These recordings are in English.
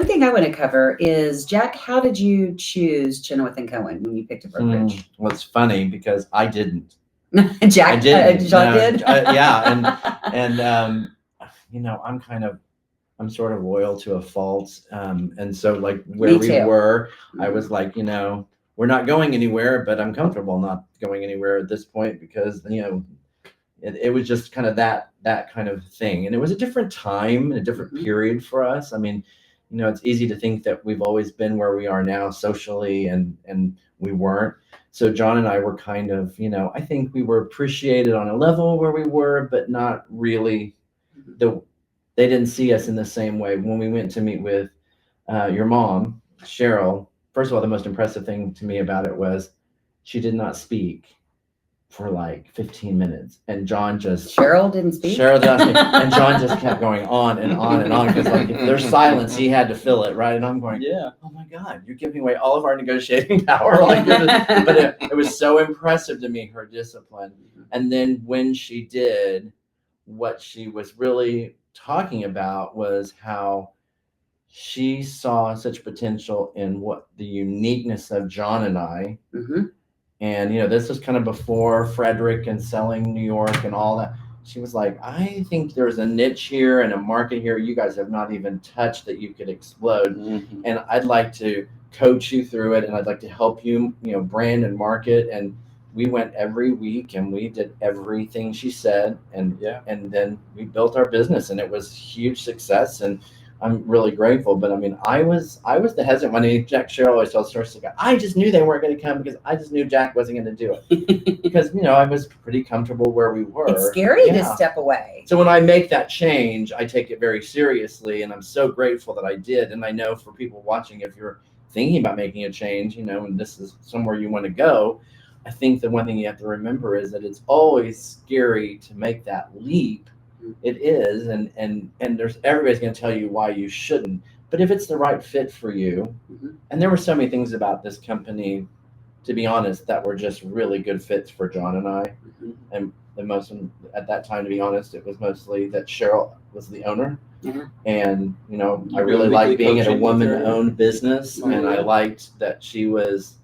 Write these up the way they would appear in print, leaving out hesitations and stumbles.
thing I want to cover is, Jack, how did you choose Chinowth and Cohen when you picked a brokerage? Well, it's funny because I didn't. Jack, I didn't. John did? Yeah, and you know, I'm sort of loyal to a fault, and so like where we were, I was like, you know, we're not going anywhere, but I'm comfortable not going anywhere at this point because, you know, it was just kind of that kind of thing, and it was a different time, a different period for us. I mean, you know, it's easy to think that we've always been where we are now socially, and we weren't. So John and I were kind of, you know, I think we were appreciated on a level where we were, but not really they didn't see us in the same way. When we went to meet with your mom, Cheryl, first of all, the most impressive thing to me about it was she did not speak for like 15 minutes. And John just... Cheryl didn't speak? Cheryl did not speak. And John just kept going on and on and on. Because like, if there's silence, he had to fill it, right? And I'm going, yeah, oh my God, you're giving away all of our negotiating power. Like, but it was so impressive to me, her discipline. And then when she did, what she was really talking about was how she saw such potential in what the uniqueness of John and I. And, you know, this was kind of before Frederick and selling New York and all that. She was like, I think there's a niche here and a market here you guys have not even touched that you could explode. And I'd like to coach you through it, and I'd like to help you, you know, brand and market. And we went every week and we did everything she said, and and then we built our business, and it was huge success, and I'm really grateful. But I mean, I was the hesitant one. Jack Cheryl always tells stories like, I just knew they weren't going to come because I just knew Jack wasn't going to do it because, you know, I was pretty comfortable where we were. It's scary to step away. So when I make that change, I take it very seriously, and I'm so grateful that I did. And I know for people watching, if you're thinking about making a change, you know, and this is somewhere you want to go, I think the one thing you have to remember is that it's always scary to make that leap. It is, and there's everybody's going to tell you why you shouldn't. But if it's the right fit for you, and there were so many things about this company, to be honest, that were just really good fits for John and I. And the most at that time, to be honest, it was mostly that Cheryl was the owner, and you know, I really liked being in a woman-owned business, and I liked that she was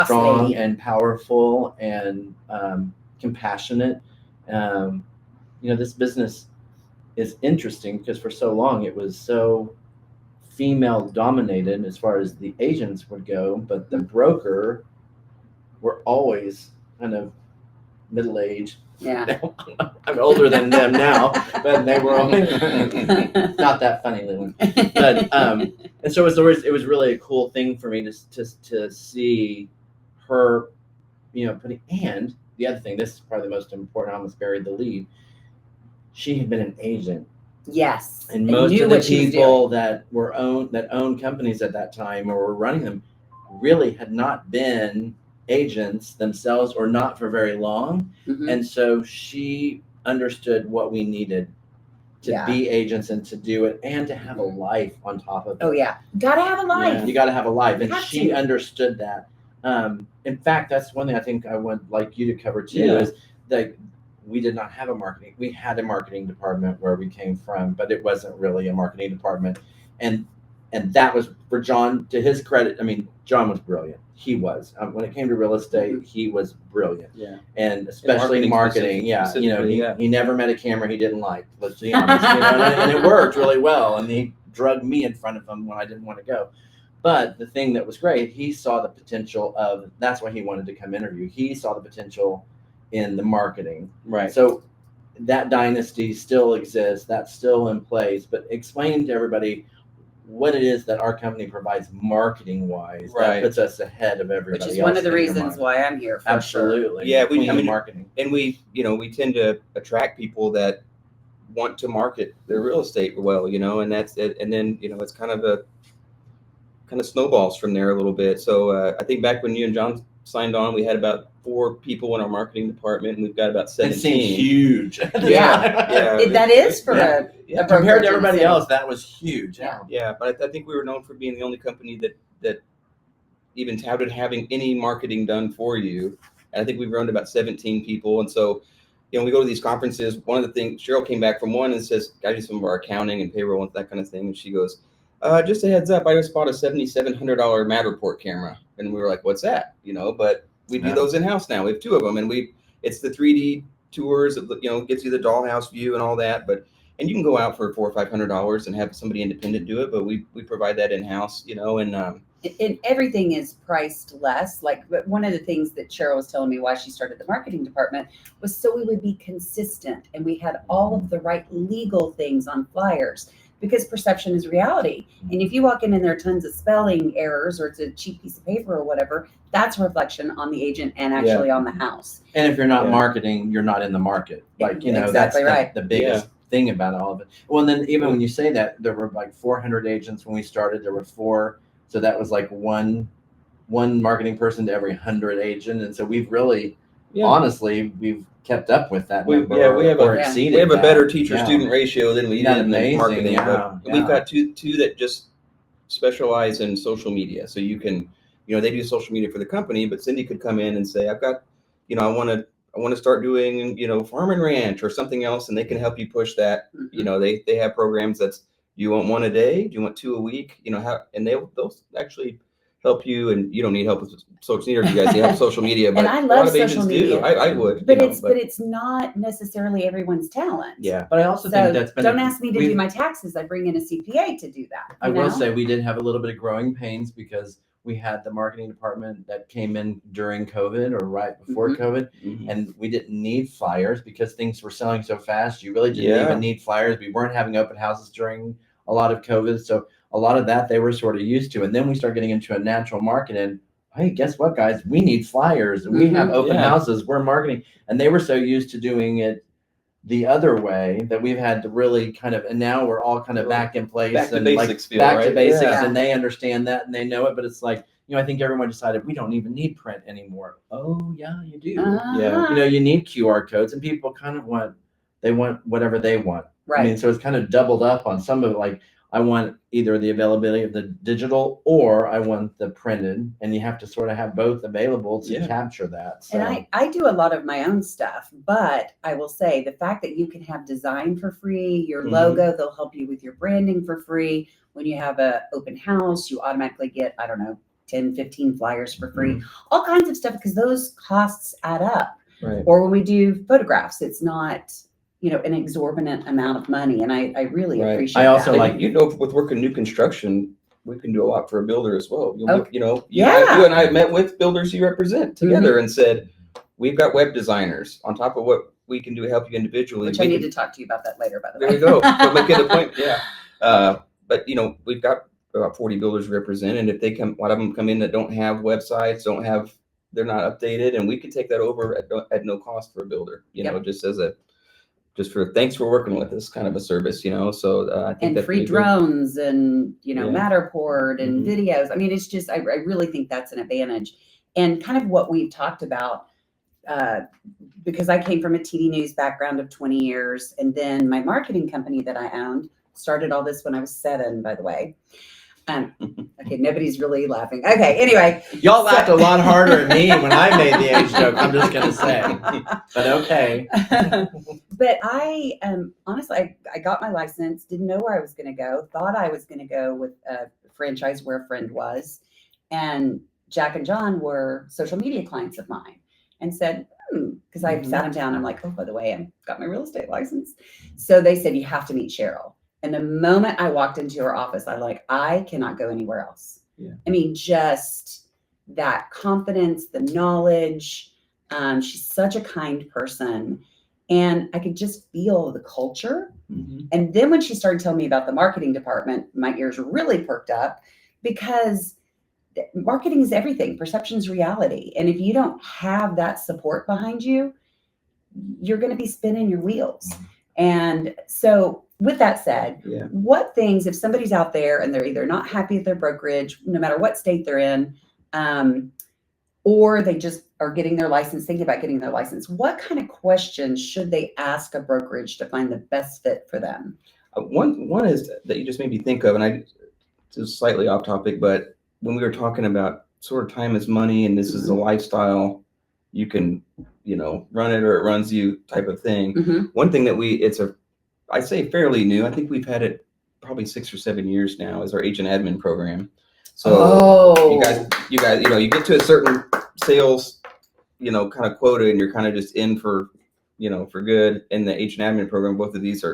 strong and powerful and compassionate. You know, this business is interesting because for so long it was so female dominated as far as the agents would go, but the broker were always kind of middle-aged. Yeah. I'm older than them now, but they were always not that funny, Leland. But and so it was really a cool thing for me to see her, you know, putting. And the other thing, this is probably the most important, I almost buried the lead. She had been an agent. Yes. And most of the people that owned companies at that time or were running them really had not been agents themselves, or not for very long. And so she understood what we needed to be agents and to do it, and to have a life on top of it. Oh yeah, gotta have a life. Yeah, you gotta have a life, and she understood that. In fact, that's one thing I think I would like you to cover too, is that we did not have a marketing. We had a marketing department where we came from, but it wasn't really a marketing department. And that was, for John, to his credit, I mean, John was brilliant. He was. When it came to real estate, he was brilliant. Yeah. And especially marketing. Yeah. You know, he never met a camera he didn't like. Let's be honest. You know, and it worked really well. And he drugged me in front of him when I didn't want to go. But the thing that was great, he saw the potential of, that's why he wanted to come interview. He saw the potential in the marketing. Right. So that dynasty still exists. That's still in place. But explain to everybody what it is that our company provides marketing wise. Right. That puts us ahead of everybody else. Which is one of the reasons why I'm here. Absolutely. Yeah. I mean, marketing. And we tend to attract people that want to market their real estate well, you know, and that's it. And then, you know, it's kind of snowballs from there a little bit. So I think back when you and John signed on, we had about 4 people in our marketing department, and we've got about 17. It seems huge. That is for a compared to everybody else, that was huge. Yeah, but I think we were known for being the only company that even touted having any marketing done for you. And I think we've grown to about 17 people. And so, you know, we go to these conferences. One of the things, Cheryl came back from one and says, "I do some of our accounting and payroll and that kind of thing." And she goes, Just a heads up, I just bought a $7,700 Matterport camera, and we were like, "What's that?" But we do those in house now. We have 2 of them, and it's the 3D tours. Gives you the dollhouse view and all that. And you can go out for $400 or $500 and have somebody independent do it. But we provide that in house. And everything is priced less. But one of the things that Cheryl was telling me why she started the marketing department was so we would be consistent and we had all of the right legal things on flyers, because perception is reality. And if you walk in and there are tons of spelling errors, or it's a cheap piece of paper or whatever, that's a reflection on the agent and actually on the house. And if you're not marketing, you're not in the market. Exactly that's right. The biggest thing about all of it. Well, and then even when you say that, there were like 400 agents when we started. There were 4. So that was like one marketing person to every 100 agent. And so we've really, honestly, we've kept up with that number. We have a better teacher-student ratio than we did in marketing. We've got two that just specialize in social media. So you can, they do social media for the company, but Cindy could come in and say, I've got, I want to start doing, farm and ranch or something else, and they can help you push that. They have programs that's, do you want 1 a day? Do you want 2 a week? And they'll actually help you, and you don't need help with social media. You guys have social media, but and I love a lot of social media. I would, but it's not necessarily everyone's talent. Yeah, but I also think that's been. Don't ask me to do my taxes. I bring in a CPA to do that. I will say we did have a little bit of growing pains because we had the marketing department that came in during COVID or right before COVID, and we didn't need flyers because things were selling so fast. You really didn't even need flyers. We weren't having open houses during a lot of COVID, so a lot of that they were sort of used to. And then we start getting into a natural market, and hey, guess what, guys? We need flyers. We have open houses. We're marketing, and they were so used to doing it the other way that we've had to really kind of, and now we're all kind of back in place, back to and basics, back to basics, and they understand that and they know it. But it's like, I think everyone decided we don't even need print anymore. Oh yeah, you do. You need QR codes, and people kind of want whatever they want. Right. I mean, so it's kind of doubled up on some of it. Like, I want either the availability of the digital or I want the printed, and you have to sort of have both available to capture that. So. And I do a lot of my own stuff, but I will say the fact that you can have design for free, your logo, they'll help you with your branding for free. When you have an open house, you automatically get, 10, 15 flyers for free, all kinds of stuff, because those costs add up. Right. Or when we do photographs, it's not, an exorbitant amount of money. And I really appreciate I also that. With working new construction, we can do a lot for a builder as well. You and I met with builders you represent together and said, we've got web designers on top of what we can do to help you individually. Which I need to talk to you about that later, by the way. There you go. But make it a point. But we've got about 40 builders represent, and if they a lot of them come in that don't have websites, they're not updated, and we can take that over at no cost for a builder. Just for thanks for working with us, kind of a service, So I think and free drones and Matterport and videos. I mean, it's just I really think that's an advantage, and kind of what we've talked about. Because I came from a TV news background of 20 years, and then my marketing company that I owned started all this when I was 7, by the way. Okay, nobody's really laughing. Okay, anyway. Y'all laughed a lot harder at me when I made the age joke, I'm just going to say. But okay. But I, honestly, I got my license, didn't know where I was going to go, thought I was going to go with a franchise where a friend was. And Jack and John were social media clients of mine, and said, because I sat them down, I'm like, oh, by the way, I've got my real estate license. So they said, you have to meet Cheryl. And the moment I walked into her office, I cannot go anywhere else. Yeah. I mean, just that confidence, the knowledge. She's such a kind person. And I could just feel the culture. And then when she started telling me about the marketing department, my ears really perked up, because marketing is everything. Perception is reality. And if you don't have that support behind you, you're going to be spinning your wheels. And so with that said, what things, if somebody's out there and they're either not happy at their brokerage, no matter what state they're in, or they just are getting their license, thinking about getting their license, what kind of questions should they ask a brokerage to find the best fit for them? One is that you just made me think of, and it's just slightly off topic, but when we were talking about sort of time is money, and this is a lifestyle, you can, run it or it runs you type of thing. One thing that I say fairly new, I think we've had it probably 6 or 7 years now, is our agent admin program. So you guys, you get to a certain sales, kind of quota, and you're kind of just in for, for good. In the agent admin program, both of these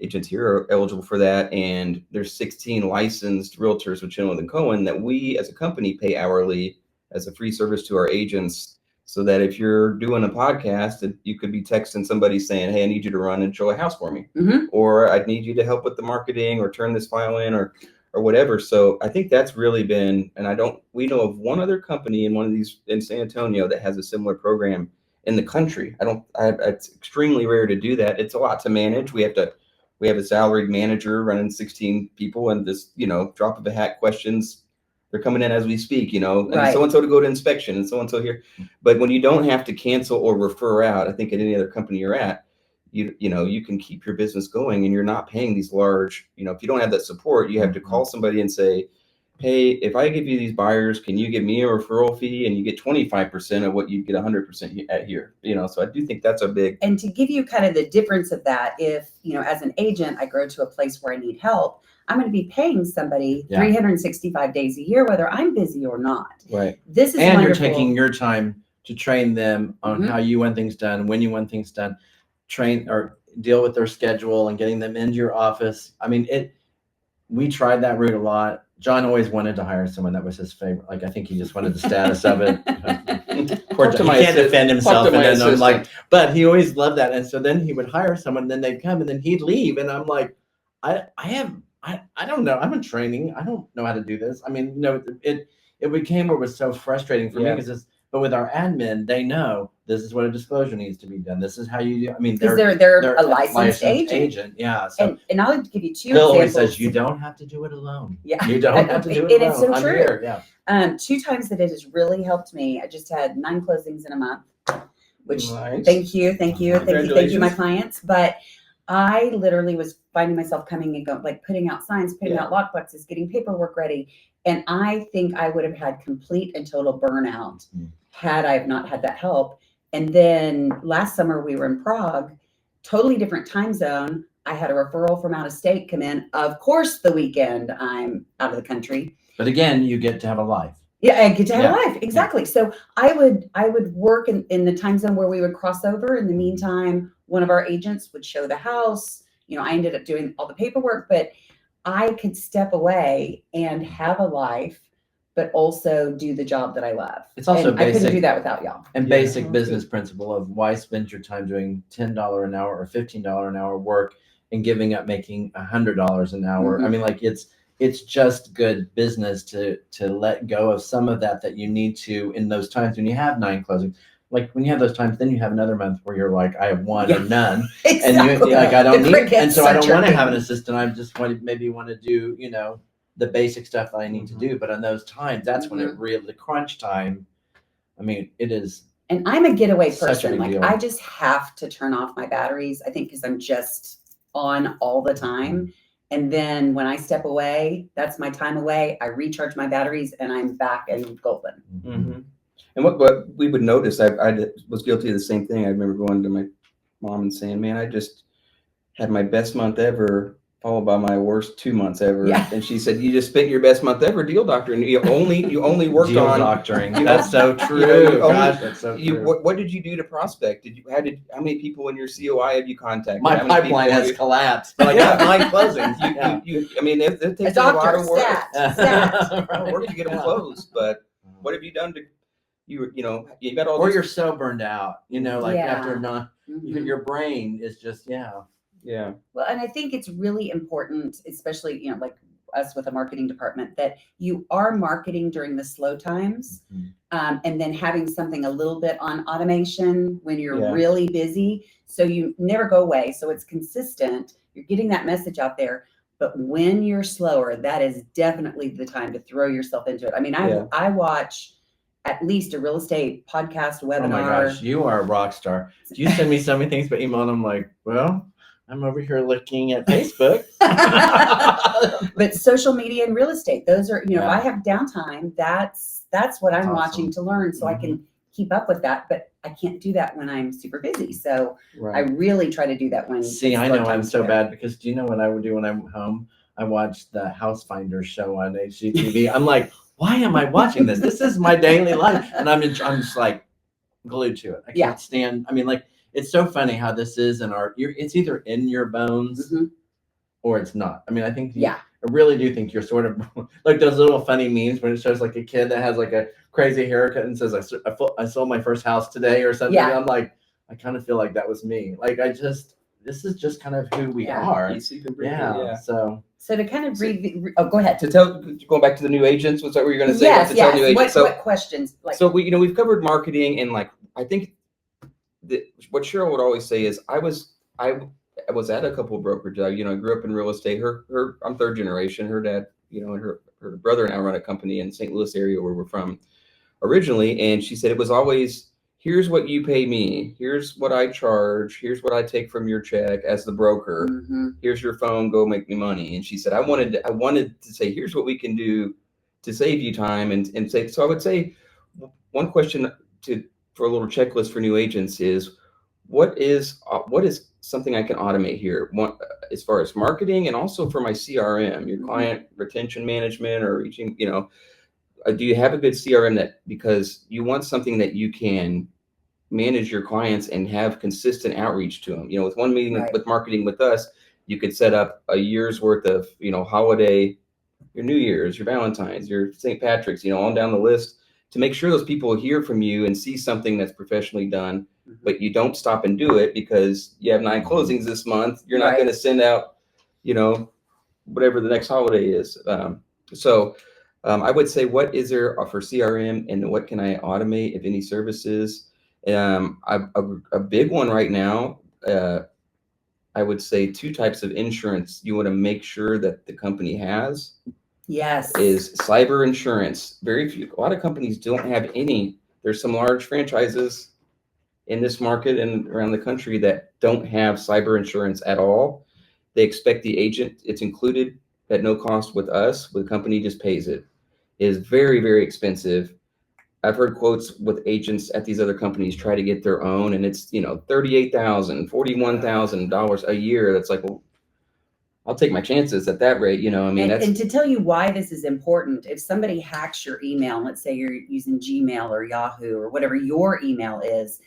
agents here are eligible for that, and there's 16 licensed realtors with Chinowth and Cohen that we as a company pay hourly as a free service to our agents, so that if you're doing a podcast, you could be texting somebody saying, hey, I need you to run and show a house for me, or I need you to help with the marketing or turn this file in or whatever. So I think that's really been, and we know of one other company in one of these in San Antonio that has a similar program in the country. It's extremely rare to do that. It's a lot to manage. We have a salaried manager running 16 people, and this, drop of a hat questions, they're coming in as we speak, and so-and-so to go to inspection and so-and-so here. But when you don't have to cancel or refer out, I think at any other company you're at, you can keep your business going, and you're not paying these large, if you don't have that support, you have to call somebody and say, hey, if I give you these buyers, can you give me a referral fee? And you get 25% of what you get 100% at here, so I do think that's a big. And to give you kind of the difference of that, if, as an agent, I grow to a place where I need help, I'm going to be paying somebody 365 days a year, whether I'm busy or not. Right. This is and wonderful. You're taking your time to train them on how you want things done, when you want things done, train or deal with their schedule and getting them into your office. I mean, we tried that route a lot. John always wanted to hire someone. That was his favorite. Like, I think he just wanted the status of it. Poor John, he can't defend himself. And then I'm like, but he always loved that. And so then he would hire someone, and then they'd come, and then he'd leave. And I'm like, I don't know. I'm in training. I don't know how to do this. I mean, it became what was so frustrating for me, because but with our admin, they know this is what a disclosure needs to be done. This is how you do. I mean, they're a licensed agent. Yeah. So and I'll give you two Bill examples. always says you don't have to do it alone. Yeah. You don't have to do it alone. It's so true. Here. Yeah. 2 times that it has really helped me. I just had 9 closings in a month, which nice. thank you, my clients. But I literally was finding myself coming and going, like putting out signs, putting out lockboxes, getting paperwork ready. And I think I would have had complete and total burnout had I not had that help. And then last summer we were in Prague, totally different time zone. I had a referral from out of state come in. Of course, the weekend I'm out of the country. But again, you get to have a life. Yeah, I get to have a life. Exactly. So I would work in the time zone where we would cross over. In the meantime, one of our agents would show the house. I ended up doing all the paperwork, but I could step away and have a life, but also do the job that I love. It's also I couldn't do that without y'all. And basic business principle of why spend your time doing $10 an hour or $15 an hour work and giving up making $100 an hour. I mean, like it's just good business to let go of some of that you need to in those times when you have 9 closings. Like when you have those times, then you have another month where you're like, I have 1 or none. Exactly. And you're like, I don't need, and so I don't want to tricky. have an assistant. I just want to do, the basic stuff that I need to do. But on those times, that's when it really, the crunch time, I mean, it is. And I'm a getaway Such a person. big Like deal. I just have to turn off my batteries. I think because I'm just on all the time. And then when I step away, that's my time away. I recharge my batteries and I'm back and golden. Mm-hmm. And what we would notice, I was guilty of the same thing. I remember going to my mom and saying, man, I just had my best month ever, followed by my worst 2 months ever. Yeah. And she said, you just spent your best month ever deal doctoring. You only worked Deal on doctoring. That's so true. Gosh, that's so true. What did you do to prospect? How many people in your COI have you contacted? My pipeline has collapsed, but I got 9 closings. I mean, it takes a lot of work. Stats. A lot of work to get them closed. But what have you done to you got all or you're so burned out, after not your brain is just Yeah. Well, and I think it's really important, especially, like us with a marketing department, that you are marketing during the slow times, and then having something a little bit on automation when you're really busy. So you never go away. So it's consistent. You're getting that message out there. But when you're slower, that is definitely the time to throw yourself into it. I mean, I watch at least a real estate podcast webinar. Oh my gosh, you are a rock star. You send me so many things by email, and I'm like, well, I'm over here looking at Facebook. But social media and real estate, those are, if I have downtime, that's what I'm watching to learn, so I can keep up with that. But I can't do that when I'm super busy. So I really try to do that when. See, I know I'm so bad because do you know what I would do when I'm home? I watched the House Finder show on HGTV. I'm like, why am I watching this? This is my daily life, and I'm just like glued to it. I can't stand. I mean, like, it's so funny how this is in our. It's either in your bones or it's not. I mean, I think I really do think you're sort of like those little funny memes when it shows like a kid that has like a crazy haircut and says, I sold my first house today or something. Yeah. I'm like, I kind of feel like that was me. Like, this is just kind of who we are. Yeah. So to kind of go ahead. Going back to the new agents, was that what you're going to say? Yes, tell new agents. What questions? So we've covered marketing, and like, I think what Cheryl would always say is, I was at a couple of brokerages. I grew up in real estate. I'm third generation. Her dad, and her brother and I run a company in the St. Louis area where we're from originally. And she said it was always, here's what you pay me. Here's what I charge. Here's what I take from your check as the broker. Here's your phone. Go make me money. And she said, I wanted to say, here's what we can do to save you time and say. So I would say one question for a little checklist for new agents is, what is something I can automate here? As far as marketing, and also for my CRM, your client retention management, or reaching, do you have a good CRM because you want something that you can manage your clients and have consistent outreach to them? With one meeting with marketing with us, you could set up a year's worth of, holiday, your New Year's, your Valentine's, your St. Patrick's, on down the list, to make sure those people hear from you and see something that's professionally done. But you don't stop and do it because you have 9 closings this month. You're not going to send out, whatever the next holiday is. So I would say, what is there for CRM, and what can I automate, if any services? A big one right now, I would say 2 types of insurance you want to make sure that the company has. Yes. Is cyber insurance. A lot of companies don't have any. There's some large franchises in this market and around the country that don't have cyber insurance at all. They expect the agent, it's included at no cost with us, the company just pays it. It is very, very expensive. I've heard quotes with agents at these other companies try to get their own, and it's, $38,000, $41,000 a year. That's like, well, I'll take my chances at that rate, and to tell you why this is important, if somebody hacks your email, let's say you're using Gmail or Yahoo or whatever your email is,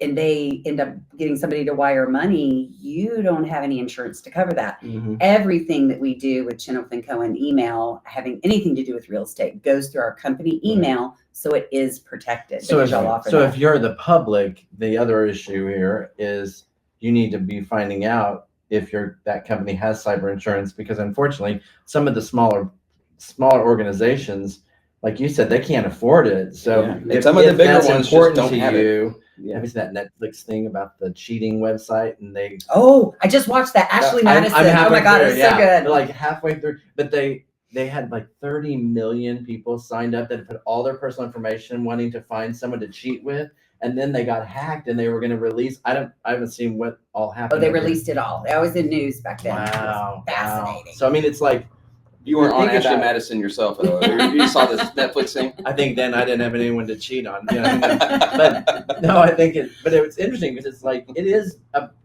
and they end up getting somebody to wire money, you don't have any insurance to cover that. Everything that we do with Chinowth & Cohen email, having anything to do with real estate, goes through our company email, so it is protected. So if you're the public, the other issue here is you need to be finding out if that company has cyber insurance, because unfortunately, some of the smaller organizations, like you said, they can't afford it. So if some of the bigger ones just don't have it. Have you seen that Netflix thing about the cheating website? And I just watched that. Ashley Madison. Oh my God, it's so good. They're like halfway through, but they had like 30 million people signed up that had put all their personal information wanting to find someone to cheat with. And then they got hacked, and they were going to release. I haven't seen what all happened. They released it all. That was in news back then. Wow, fascinating. Wow. So I mean, it's like, you weren't on Ashley Madison yourself, though. You saw this Netflix thing. I think then I didn't have anyone to cheat on. But no, I think but it's interesting because it's like,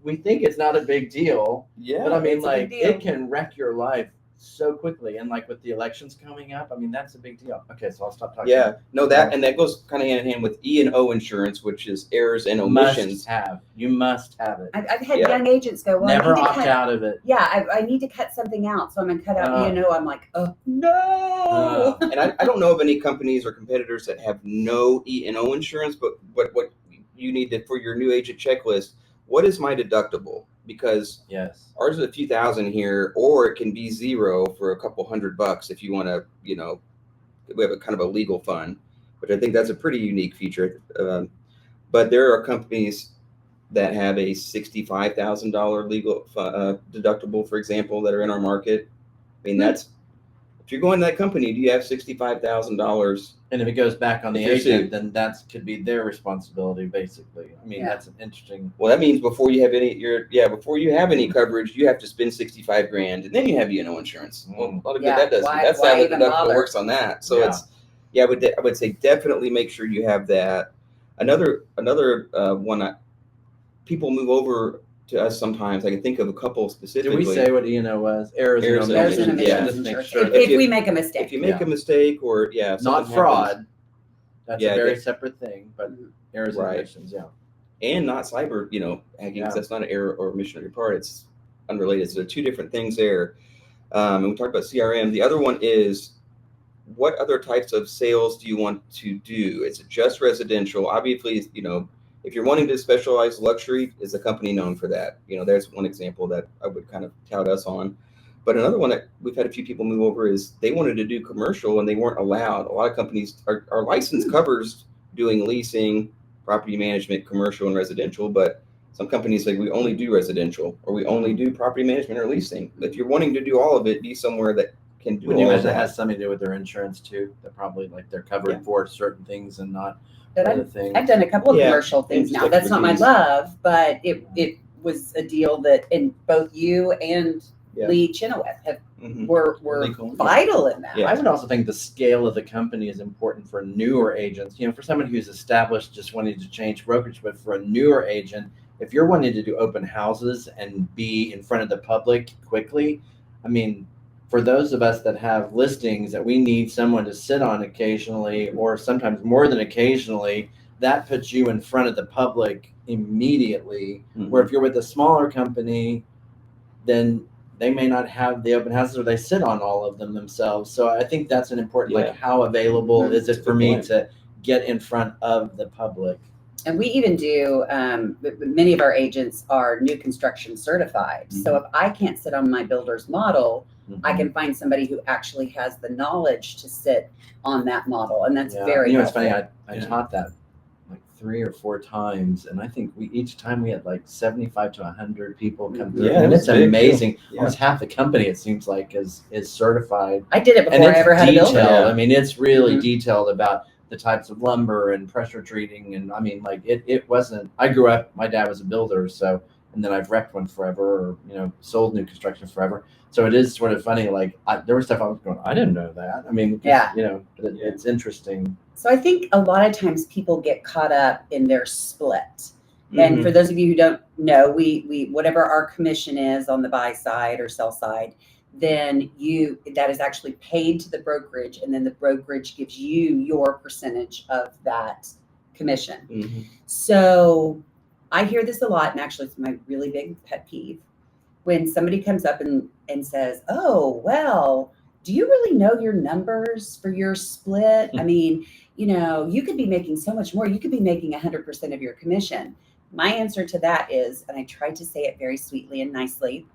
we think it's not a big deal. Yeah. But I mean, like, it can wreck your life so quickly, and like with the elections coming up, I mean, that's a big deal. Okay, so I'll stop talking. Yeah, no, that goes kind of hand in hand with E&O insurance, which is errors and omissions. You must have it. I've had young agents go, well, never opt out of it. Yeah, I need to cut something out, so I'm gonna cut out E&O. I'm like, oh no. And I don't know of any companies or competitors that have no E&O insurance, but what you need to, for your new agent checklist, what is my deductible? Because ours is a few thousand here, or it can be zero for a couple $100 if you want to, we have a kind of a legal fund, which I think that's a pretty unique feature. But there are companies that have a $65,000 legal deductible, for example, that are in our market. I mean, that's, if you're going to that company, do you have $65,000? And if it goes back on the agent, then that could be their responsibility, basically. I mean, that's an interesting. Well, that means before you have any coverage, you have to spend $65,000, and then you have insurance. Well, a lot of good that does. That's how the deductible works on that. So I would say definitely make sure you have that. Another one. People move over to us sometimes. I can think of a couple Did specifically. we say what *E&O was? Errors and Errors and Errors and omissions. omissions, Yeah, omissions just make insurance. sure. If we make a mistake. If you make Yeah. a mistake or if Not something fraud. happens, That's Yeah, a very that- separate thing, but errors and Right. omissions, yeah. and not cyber, hacking, Yeah. 'cause that's not an error or omission on your part. It's unrelated. So there are two different things there. And we talked about CRM. The other one is, what other types of sales do you want to do? Is it just residential? Obviously, if you're wanting to specialize luxury, is a company known for that. There's one example that I would kind of tout us on. But another one that we've had a few people move over is they wanted to do commercial and they weren't allowed. A lot of companies, our license covers doing leasing, property management, commercial, and residential, but some companies say we only do residential or we only do property management or leasing. If you're wanting to do all of it, be somewhere that can do Would you all of imagine it that. has something to do with their insurance too? That probably like they're covered Yeah. for certain things and not But other things. I've done a couple of Yeah, commercial things and now. That's not my expertise. love, but it was a deal that in both you and Yeah. Leland Chinowth Mhm. were Legal. vital in that. Yeah. I would also think the scale of the company is important for newer agents. For someone who's established, just wanting to change brokerage, but for a newer agent, if you're wanting to do open houses and be in front of the public quickly, I mean, for those of us that have listings that we need someone to sit on occasionally, or sometimes more than occasionally, that puts you in front of the public immediately. Mhm. Where if you're with a smaller company, then they may not have the open houses or they sit on all of them themselves. So I think that's an important, Yeah. like, how available Mhm. is That's it a for good me point. to get in front of the public? And we even do, many of our agents are new construction certified. So if I can't sit on my builder's model, I can find somebody who actually has the knowledge to sit on that model. And that's Yeah. very It's helpful. funny. I Yeah. taught that like 3 or 4 times, and I think each time we had like 75 to 100 people come through. Yeah, and that's it's a big deal. amazing. Yeah. Almost half the company, it seems like, is certified. I did it And before I it's ever had a detailed. builder. Yeah. I mean, it's really Mhm. detailed about the types of lumber and pressure treating. And I mean, like it wasn't, I grew up, my dad was a builder. So, and then I've repped one forever, or, sold new construction forever. So it is sort of funny. Like there was stuff I was going, I didn't know that. I mean, Yeah. but it's interesting. So I think a lot of times people get caught up in their split. Mm-hmm. And for those of you who don't know, we whatever our commission is on the buy side or sell side, then that is actually paid to the brokerage, and then the brokerage gives you your percentage of that commission. Mhm. So I hear this a lot, and actually it's my really big pet peeve when somebody comes up and says, "Oh, well, do you really know your numbers for your split? I mean, you could be making so much more. You could be making 100% of your commission." My answer to that is, and I tried to say it very sweetly and nicely,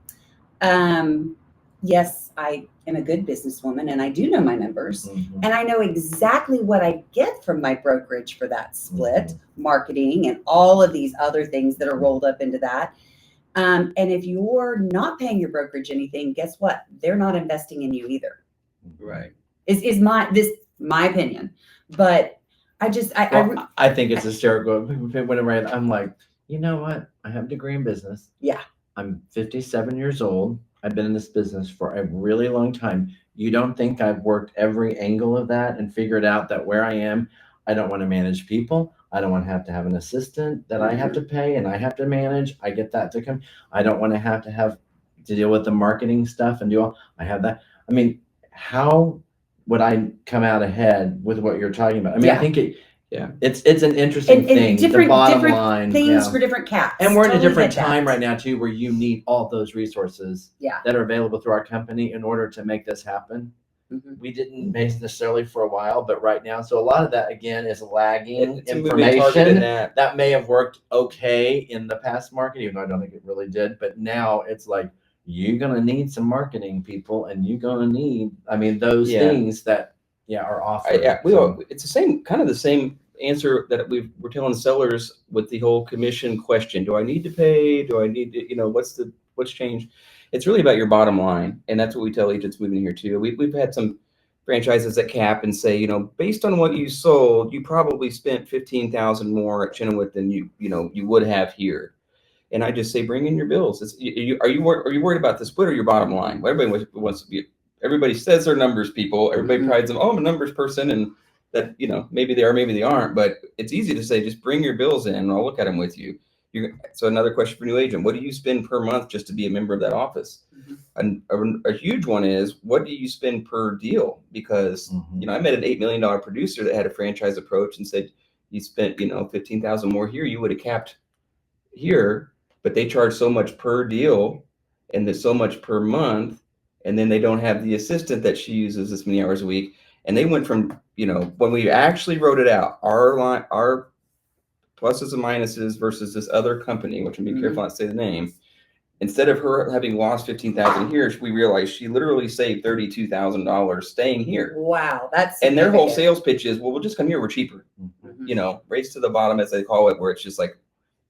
yes, I am a good businesswoman and I do know my numbers. Mhm. And I know exactly what I get from my brokerage for that split, marketing, and all of these other things that are rolled up into that. And if you're not paying your brokerage anything, guess what? They're not investing in you either. Right. Is my opinion. But I think it's hysterical. Whenever I'm like, you know what? I have a degree in business. Yeah. I'm 57 years old. I've been in this business for a really long time. You don't think I've worked every angle of that and figured out that where I am, I don't want to manage people. I don't want to have an assistant that I have to pay and I have to manage. I get that to come. I don't want to have to deal with the marketing stuff and do all. I have that. I mean, how would I come out ahead with what you're talking about? I mean, I think it's an interesting thing. Different, the bottom different line, things for different cats. and we're in a Totally different get that. time right now too, where you need all those resources that are available through our company in order to make this happen. Mhm. We didn't necessarily for a while, but right now, so a lot of that again is lagging It's a moving target in information that. that may have worked okay in the past market, even though I don't think it really did. But now it's like you're gonna need some marketing people, and you're gonna need, those things that are offered. It's the same answer that we're telling sellers with the whole commission question. Do I need to pay? Do I need to, what's changed? It's really about your bottom line. And that's what we tell agents moving here too. We've had some franchises that cap and say, based on what you sold, you probably spent $15,000 more at Chinowth than you would have here. And I just say, bring in your bills. Are you worried about the split or your bottom line? Well, everybody wants to be. Everybody says they're numbers people. Everybody prides them. Oh, I'm a numbers person, and that maybe they are, maybe they aren't. But it's easy to say, just bring your bills in, and I'll look at them with you. So another question for new agent: what do you spend per month just to be a member of that office? And a huge one is, what do you spend per deal? Because I met an $8 million producer that had a franchise approach and said, you spent 15,000 more here, you would have capped here, but they charge so much per deal and there's so much per month, and then they don't have the assistant that she uses this many hours a week. And they went from, when we actually wrote it out, our pluses and minuses versus this other company, which I'm be careful not to say the name. Instead of her having lost 15,000 here, we realized she literally saved $32,000 staying here. Wow, that's and their whole sales pitch is, well, we'll just come here. We're cheaper. Race to the bottom, as they call it, where it's just like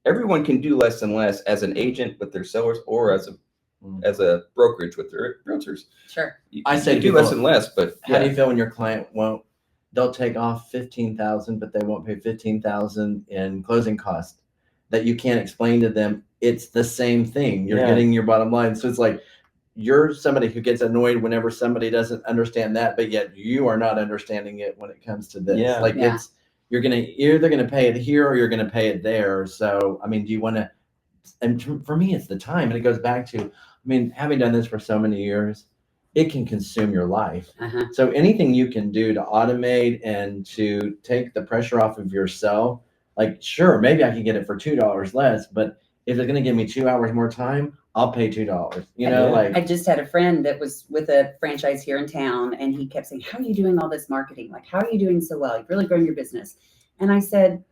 everyone can do less and less as an agent with their sellers or as a brokerage with their realtors. Sure. I say do less and less, but how do you feel when your client won't? They'll take off 15,000, but they won't pay 15,000 in closing costs. That you can't explain to them. It's the same thing. You're getting your bottom line. So it's like you're somebody who gets annoyed whenever somebody doesn't understand that, but yet you are not understanding it when it comes to this. It's you're either gonna pay it here or you're gonna pay it there. So do you want to? And for me, it's the time, and it goes back to having done this for so many years, it can consume your life. So anything you can do to automate and to take the pressure off of yourself. Like, sure, maybe I can get it for $2 less, but if it's going to give me 2 hours more time, I'll pay $2. I just had a friend that was with a franchise here in town, and he kept saying, how are you doing all this marketing? Like, how are you doing so well? You've really grown your business. And I said,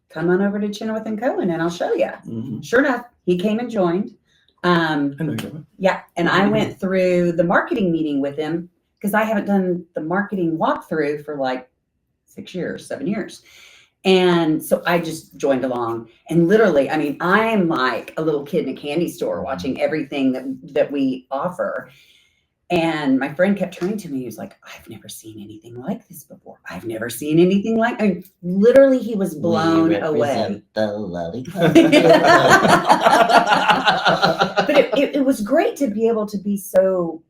come on over to Chinowth and Cohen and I'll show you. Sure enough, he came and joined. Yeah. And I went through the marketing meeting with him because I haven't done the marketing walkthrough for like 7 years. And so I just joined along, and literally, I'm like a little kid in a candy store watching everything that we offer. And my friend kept turning to me. He was like, I've never seen anything like this before. I've never seen anything like, literally he was blown away. The lollipop. But it was great to be able to be so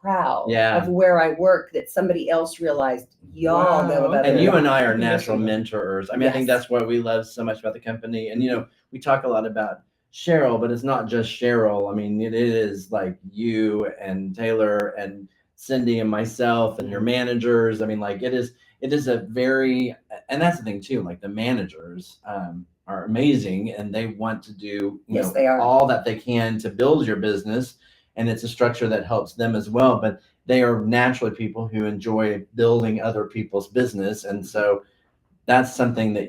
proud of where I work, that somebody else realized y'all go about it. And you and I are natural mentors. I think that's what we love so much about the company. And we talk a lot about Cheryl, but it's not just Cheryl. It is like you and Taylor and Cindy and myself and your managers. It is a very, and that's the thing too, like the managers are amazing, and they want to do they are. all that they can to build your business. And it's a structure that helps them as well, but they are naturally people who enjoy building other people's business. And so that's something that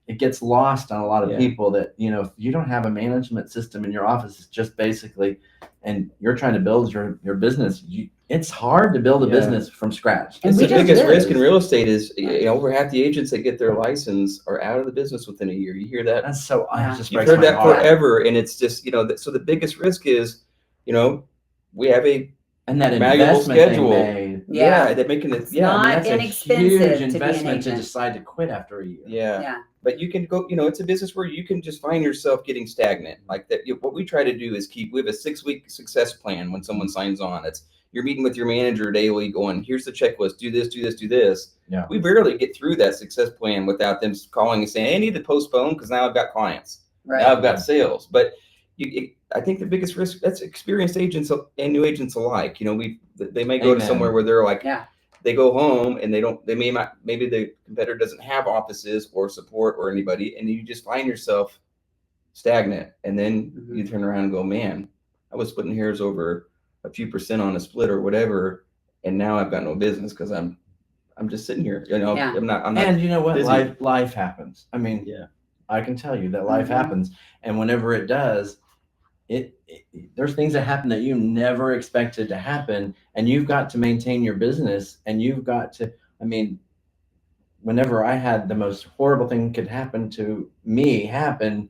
it gets lost on a lot of people, that, if you don't have a management system in your office, it's just basically, and you're trying to build your business, it's hard to build a business from scratch. It's the biggest risk in real estate is, over half the agents that get their license are out of the business within a year. You hear that? That's so, just you've heard that forever. And it's just, so the biggest risk is, we have a that malleable schedule. They're making it. It's not inexpensive. Huge investment to decide to quit after a year. But you can go. It's a business where you can just find yourself getting stagnant like that. What we try to do is we have a 6-week success plan when someone signs on. You're meeting with your manager daily, going, here's the checklist. Do this, do this, do this. Yeah. We rarely get through that success plan without them calling and saying, hey, I need to postpone because now I've got clients. Right. Now I've got sales. But I think the biggest risk, that's experienced agents and new agents alike. They may go to somewhere where they're like, they go home and maybe the competitor doesn't have offices or support or anybody, and you just find yourself stagnant. And then you turn around and go, man, I was splitting hairs over a few percent on a split or whatever, and now I've got no business because I'm just sitting here. I'm not. And you know what? busy. Life happens. I can tell you that life happens, and whenever it does, there's things that happen that you never expected to happen, and you've got to maintain your business, and you've got to. Whenever I had the most horrible thing could happen to me happen,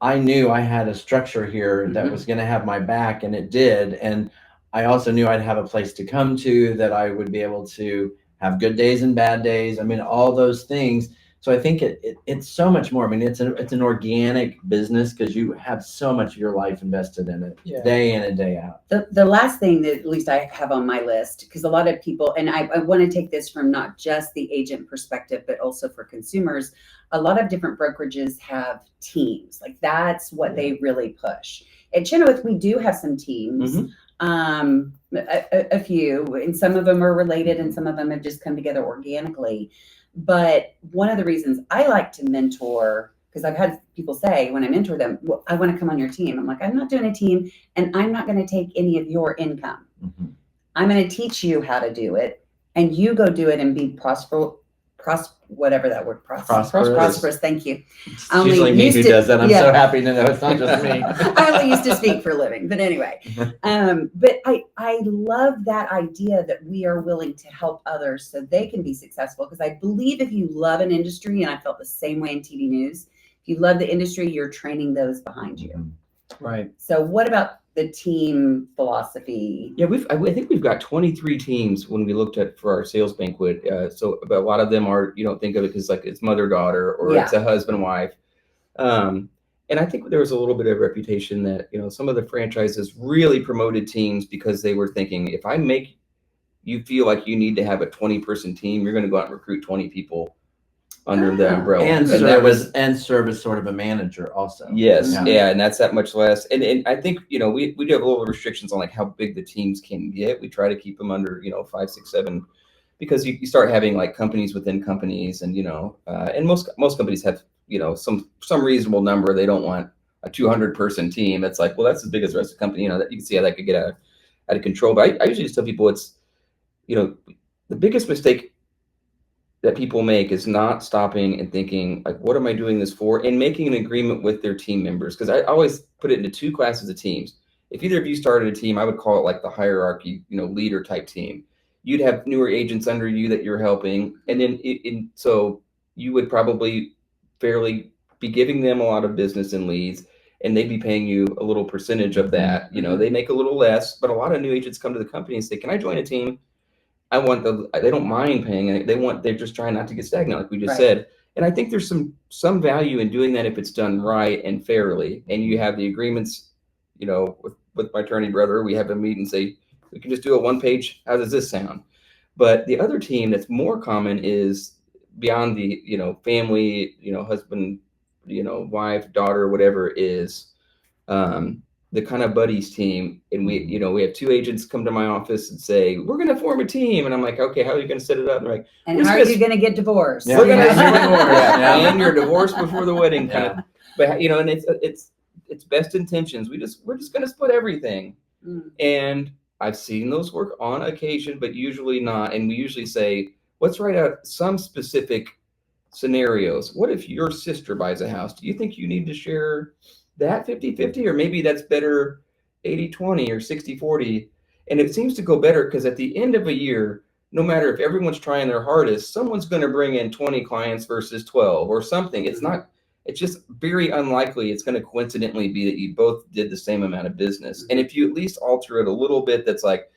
I knew I had a structure here that was going to have my back, and it did. And I also knew I'd have a place to come to, that I would be able to have good days and bad days. All those things So I think it's so much more. I mean, it's an organic business because you have so much of your life invested in it, day in and day out. The last thing that at least I have on my list, because a lot of people, and I want to take this from not just the agent perspective, but also for consumers, a lot of different brokerages have teams. Like that's what they really push. At Chinowth, we do have some teams, a few, and some of them are related and some of them have just come together organically. But one of the reasons I like to mentor, because I've had people say when I mentor them, well, I want to come on your team. I'm like, I'm not doing a team and I'm not going to take any of your income. I'm going to teach you how to do it and you go do it and be whatever that word, prosperous. Thank you. It's usually me who does that. I'm so happy to know it's not just me. I only used to speak for a living, but anyway. But I love that idea that we are willing to help others so they can be successful. Because I believe if you love an industry, and I felt the same way in TV news, if you love the industry, you're training those behind you. Right. So what about the team philosophy? Yeah, I think we've got 23 teams when we looked at for our sales banquet. So but a lot of them are, you don't think of it because like it's mother-daughter or it's a husband-wife. And I think there was a little bit of reputation that, you know, some of the franchises really promoted teams because they were thinking, if I make you feel like you need to have a 20-person team, you're going to go out and recruit 20 people under the umbrella. And serve as sort of a manager also. Yes. Yeah. And that's that much less. And I think, you know, we do have a little restrictions on like how big the teams can get. We try to keep them under, you know, 5, 6, 7, because you start having like companies within companies and, you know, and most companies have, you know, some reasonable number. They don't want a 200-person team. It's like, well, that's as big as the rest of the company, you know, that you can see how that could get out of control. But I usually just tell people it's, you know, the biggest mistake that people make is not stopping and thinking, like, what am I doing this for? And making an agreement with their team members. Because I always put it into 2 classes of teams. If either of you started a team, I would call it like the hierarchy, you know, leader type team. You'd have newer agents under you that you're helping. And then so you would probably fairly be giving them a lot of business and leads, and they'd be paying you a little percentage of that. You know, they make a little less, but a lot of new agents come to the company and say, can I join a team? They don't mind paying it. They're just trying not to get stagnant, like we just said. And I think there's some value in doing that if it's done right and fairly. And you have the agreements, you know, with my attorney brother, we have a meet and say, we can just do a 1-page. How does this sound? But the other team that's more common is beyond the, you know, family, you know, husband, you know, wife, daughter, whatever is, the kind of buddies team. And we have 2 agents come to my office and say, we're going to form a team. And I'm like, okay, how are you going to set it up? And they're like, and how are you going to get divorced? We're going to get divorced. And you're divorced before the wedding kind of. But, you know, and it's best intentions. We're just going to split everything. And I've seen those work on occasion, but usually not. And we usually say, let's write out some specific scenarios. What if your sister buys a house? Do you think you need to share that 50-50, or maybe that's better 80-20 or 60-40? And it seems to go better because at the end of a year, no matter if everyone's trying their hardest, someone's going to bring in 20 clients versus 12 or something. It's just very unlikely it's going to coincidentally be that you both did the same amount of business. And if you at least alter it a little bit, that's like,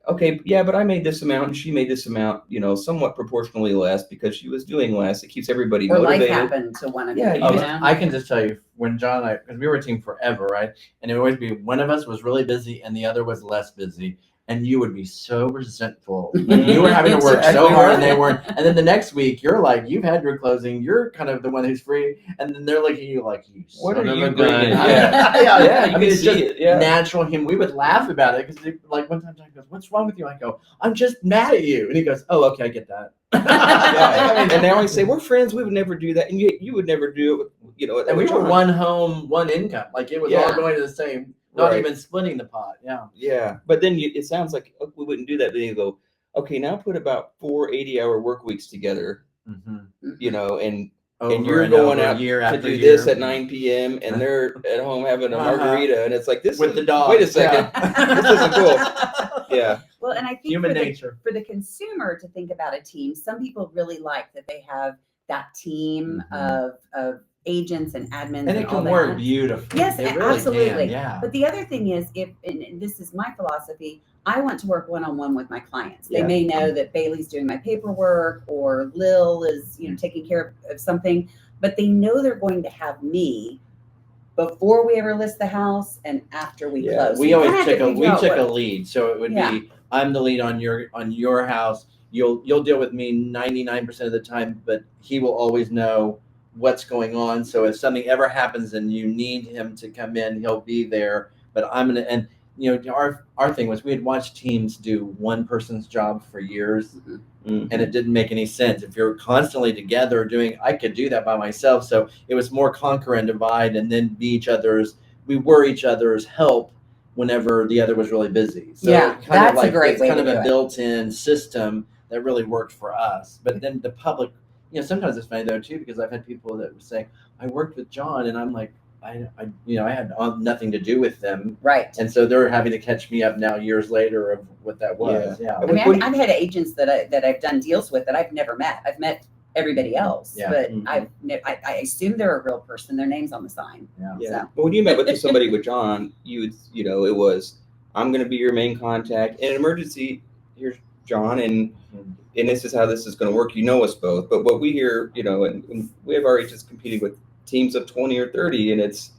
okay, yeah, but I made this amount and she made this amount, you know, somewhat proportionally less because she was doing less. It keeps everybody motivated. Life happened to one of you. I can just tell you, when John and I, because we were a team forever, right? And it would always be one of us was really busy and the other was less busy. And you would be so resentful. You were having to work so hard and they weren't. And then the next week, you're like, you've had your closing. You're kind of the one who's free. And then they're looking at you like, what are you doing? Yeah. I mean, it's just natural. We would laugh about it because like one time John goes, what's wrong with you? I go, I'm just mad at you. And he goes, oh, okay, I get that. And they always say, we're friends. We would never do that. And you would never do it with, you know. And we were one home, one income. Like it was all going to the same. Not even splitting the pot. Yeah. But then it sounds like we wouldn't do that. Then you go, okay, now put about 4 80-hour work weeks together, you know, and you're going out to do this at 9 p.m. and they're at home having a margarita. And it's like, this with the dog. Wait a second. This isn't cool. Yeah. Well, and I think human nature for the consumer to think about a team, some people really like that they have that team of agents and admins And it all can work that. beautifully. Yes, it really absolutely. Can, yeah. But the other thing is, and this is my philosophy, I want to work one-on-one with my clients. They Yeah. may know that Bailey's doing my paperwork or Lil is, taking care of something, but they know they're going to have me before we ever list the house and after we close. We So you always kinda have to took figure out a lead. So it would be, I'm the lead on your house. You'll deal with me 99% of the time, but he will always know what's going on. So if something ever happens and you need him to come in, he'll be there. But I'm gonna, and our thing was we had watched teams do one person's job for years, and it didn't make any sense. If you're constantly together I could do that by myself. So it was more conquer and divide, and then we were each other's help whenever the other was really busy. So that's a great way to kind do of a it. built-in system that really worked for us. But then the public, sometimes it's funny though too, because I've had people that would say, I worked with John, and I'm like, I had nothing to do with them. Right. And so they're having to catch me up now years later of what that was. Yeah. I mean, I've had agents that I've done deals with that I've never met. I've met everybody else, but I assume they're a real person. Their name's on the sign. Yeah. So. But when you met with somebody with John, it was, I'm going to be your main contact in an emergency. Here's John, and this is how this is going to work. Us both. But what we hear, and we have our agents competing with teams of 20 or 30, and it's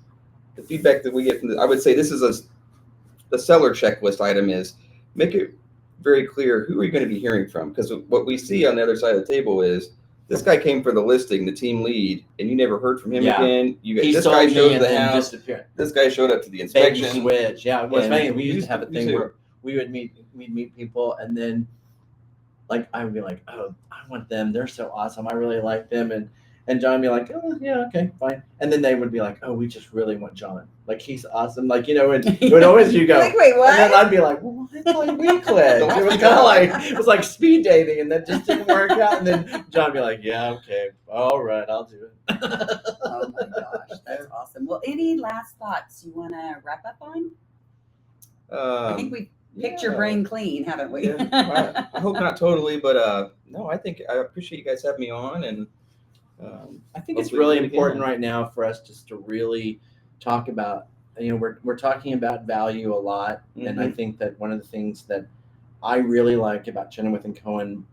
the feedback that we get from I would say this is the seller checklist item is make it very clear who are you going to be hearing from, because what we see on the other side of the table is this guy came for the listing, the team lead, and you never heard from him again. This guy showed the house. This guy showed up to the inspection. Switch. Yeah, it was funny. We used to have a thing where we'd meet people, and then I would be like, oh, I want them. They're so awesome. I really like them. And John would be like, oh, yeah, okay, fine. And then they would be like, oh, we just really want John. He's awesome. And it would always, you go, wait, what? And then I'd be like, well, we clicked. It was kind of it was like speed dating, and that just didn't work out. And then John would be like, yeah, okay, all right, I'll do it. Oh my gosh, that's awesome. Well, any last thoughts you want to wrap up on? I think we picked your brain clean, haven't we? Yeah, I hope not totally, but no, I think I appreciate you guys having me on, and I think it's really important right now for us just to really talk about, we're talking about value a lot. And I think that one of the things that I really like about Chinowth and Cohen,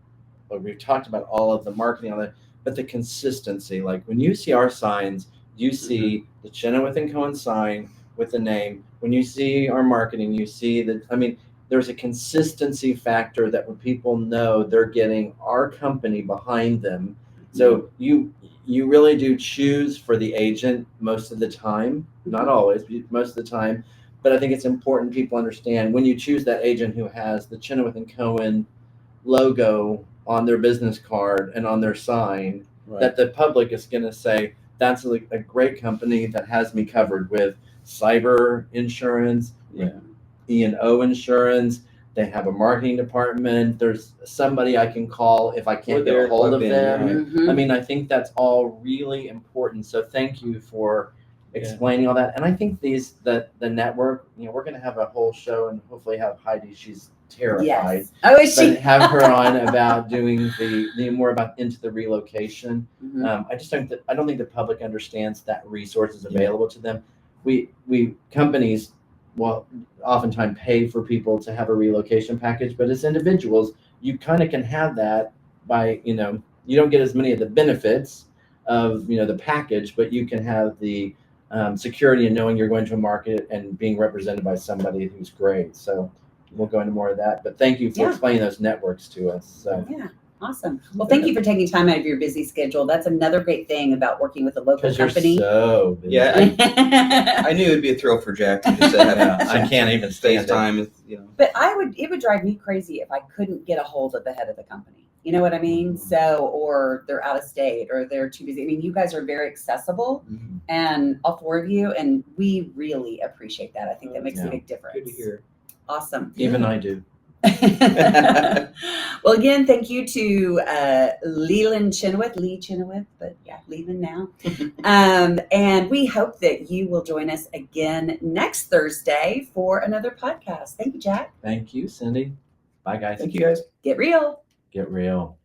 we've talked about all of the marketing, all that, but the consistency. When you see our signs, you see the Chinowth and Cohen sign with the name. When you see our marketing, you see that, there's a consistency factor that when people know they're getting our company behind them. So you really do choose for the agent most of the time, not always, but most of the time. But I think it's important people understand when you choose that agent who has the Chinowth and Cohen logo on their business card and on their sign, that the public is going to say, that's a great company that has me covered with cyber insurance, E&O insurance. They have a marketing department. There's somebody I can call if I can't get a hold of them. I think that's all really important. So thank you for explaining all that. And I think the network, we're going to have a whole show and hopefully have Heidi. She's terrified. Yes. Oh, is she? But have her on about doing the more about into the relocation. I don't think the public understands that resource is available to them. We companies oftentimes pay for people to have a relocation package, but as individuals, you kind of can have that by, you don't get as many of the benefits of, the package, but you can have the security in knowing you're going to a market and being represented by somebody who's great. So we'll go into more of that, but thank you for explaining those networks to us. So. Yeah. Awesome. Well, thank you for taking time out of your busy schedule. That's another great thing about working with a local company. You're so busy. Yeah, I knew it'd be a thrill for Jack to just have I can't even stand time. But it would drive me crazy if I couldn't get a hold of the head of the company. You know what I mean? So, or they're out of state, or they're too busy. You guys are very accessible, and all four of you, and we really appreciate that. I think that makes a big difference. Good to hear. Awesome. Even I do. Well, again, thank you to Leland Chinowth, but Leland now. And we hope that you will join us again next Thursday for another podcast. Thank you, Jack. Thank you, Cindy. Bye, guys. Thank you, guys. Get real. Get real.